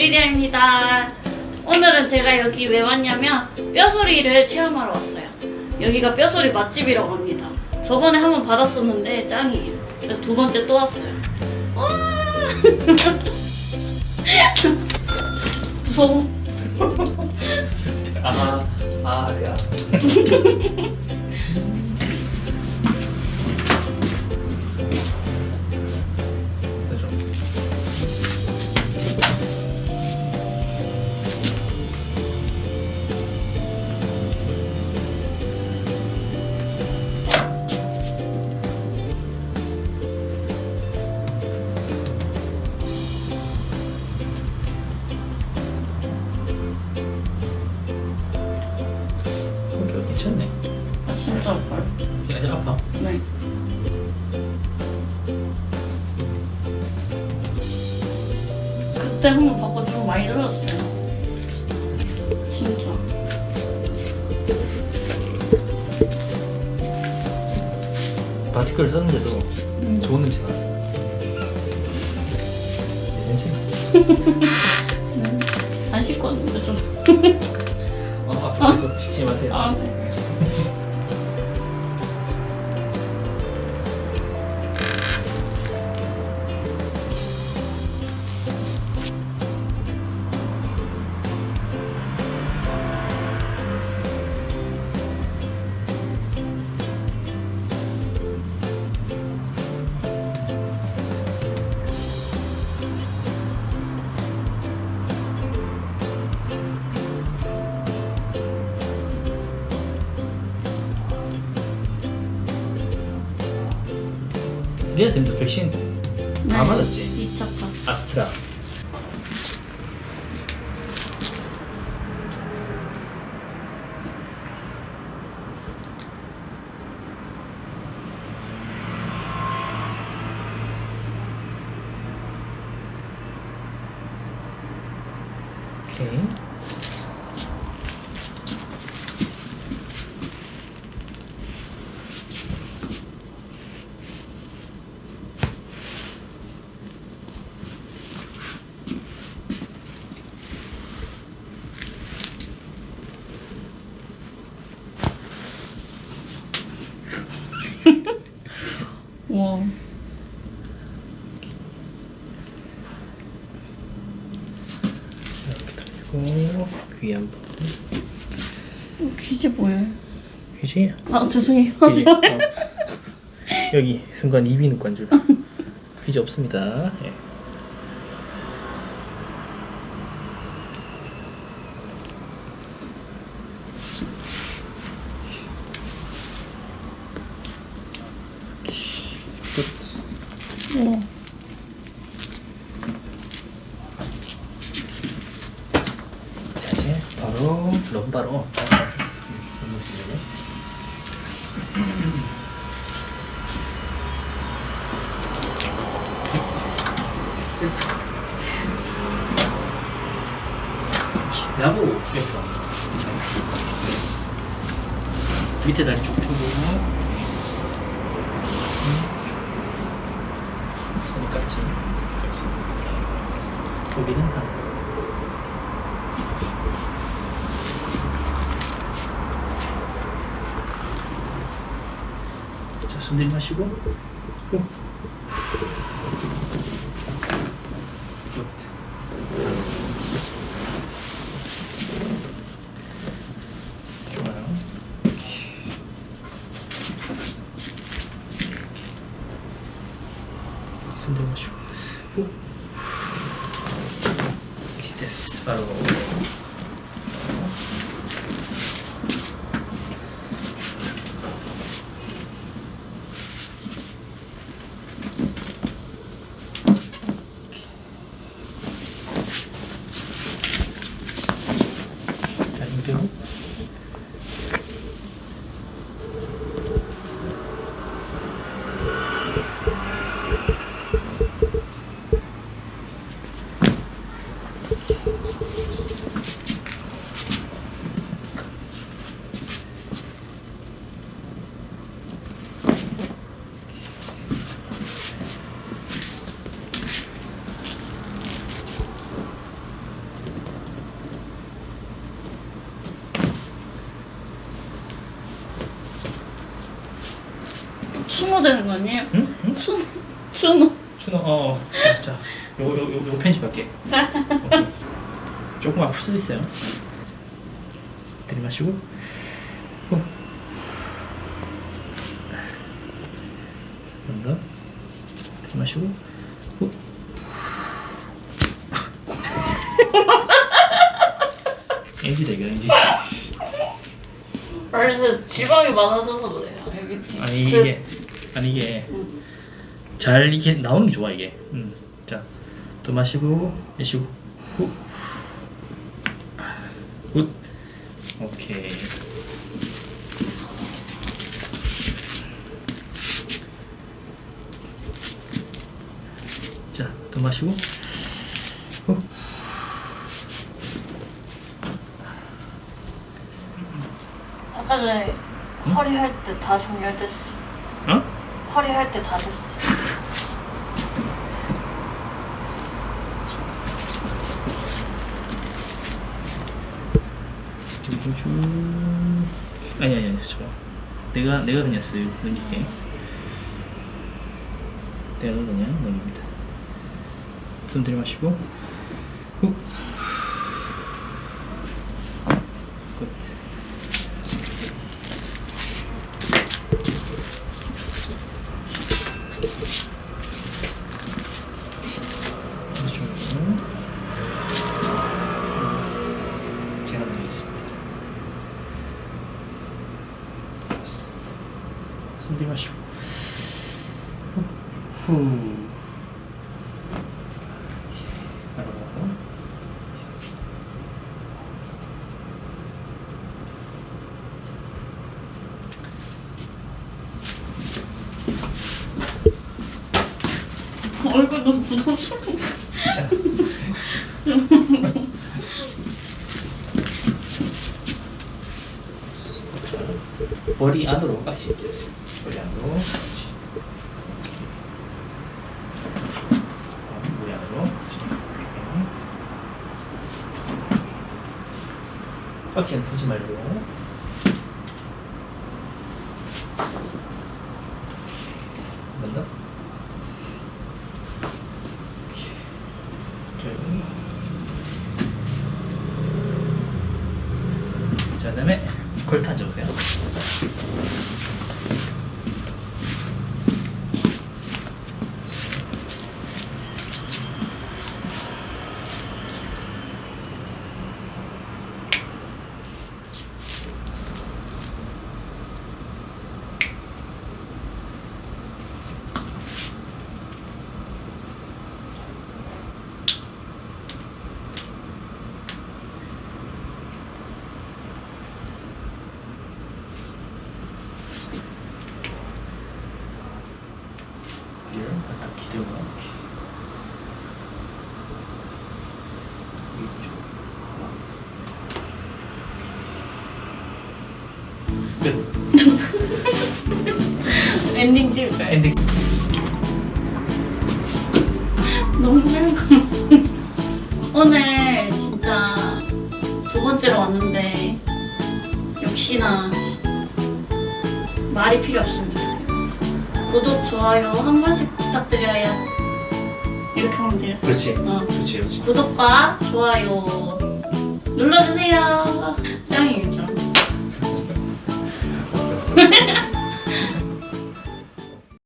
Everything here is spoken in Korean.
리리아입니다. 오늘은 제가 여기 왜 왔냐면 뼈소리를 체험하러 왔어요. 여기가 뼈소리 맛집이라고 합니다. 저번에 한번 받았었는데 짱이에요. 그래서 두 번째 또 왔어요. 무서워. 야. 됐죠? 괜찮네. 아, 진짜 아파요. 아직 아파? 네. 그때 한번 받고 좀 많이 늘었어요. 진짜. 마스크를 썼는데도 좋은 냄새가 나. 냄새? 안 씻고 왔는데 좀. 앞에서 씻지 마세요. 아, 네. 리아 쌤도 백신 다 맞았지? 2차 파. 아스트라. 오케이. 와. 이렇게 돌리고 귀 한번. 귀지 뭐예요? 귀지? 아, 죄송해요. 귀지. 여기 순간 입이 누간 줄. 귀지 없습니다. 예. 끝. 와. 자, 이제 바로 럼바로 나보고 이렇게 밑에 다리 쭉 펴고 손이 깍지 여기는 한 자, 손 내리마시고 후. 좋아요. 손 내리마시고 후. 오케이, 됐어. 바로 다리뼈 추노 되는 거 아니에요? 응? 응? 추노. 준호 자 요거 편집할게. 오케이. 조금 아플 수도 있어요. 들이마시고 후. 한 번 더 들이마시고 후. NG다 이거 NG. 그래서 지방이 많아져서 그래요. 여기. 아니 이게 잘 이게 나오는 게 좋아 이게. 자, 더 마시고 내쉬고 후. 굿. 오케이. 자, 더 마시고 후. 아까 전에 허리 할 때 다 정렬됐어. 어? 허리 할 때 다 됐어. 그리고 쭉 아니 잠깐 내가 그냥 쓱 넘길게. 내가 그냥 넘깁니다. 숨 들이마시고 후. 굿. 제가 드리겠습니다. 숨 들이마시고 후. 바로 가고. 얼굴 너무 부담스러워. 자. 머리 안으로 깍지 끼워주세요. 머리 안으로 그렇지. 머리 안으로 그렇지. 오케이. 깍지는 풀지 말고. 한 번 더. 자, 그다음에 걸터 앉아보세요. 딱 기대고 끝. 엔딩 찍을까요? 엔딩. 너무 힘들고. 오늘 진짜 두 번째로 왔는데 역시나 말이 필요 없습니다. 구독, 좋아요 한 번씩 부탁드려요. 이렇게 하면 돼요. 그렇지. 어. 좋지, 좋지. 구독과 좋아요 눌러주세요. 짱이겠죠?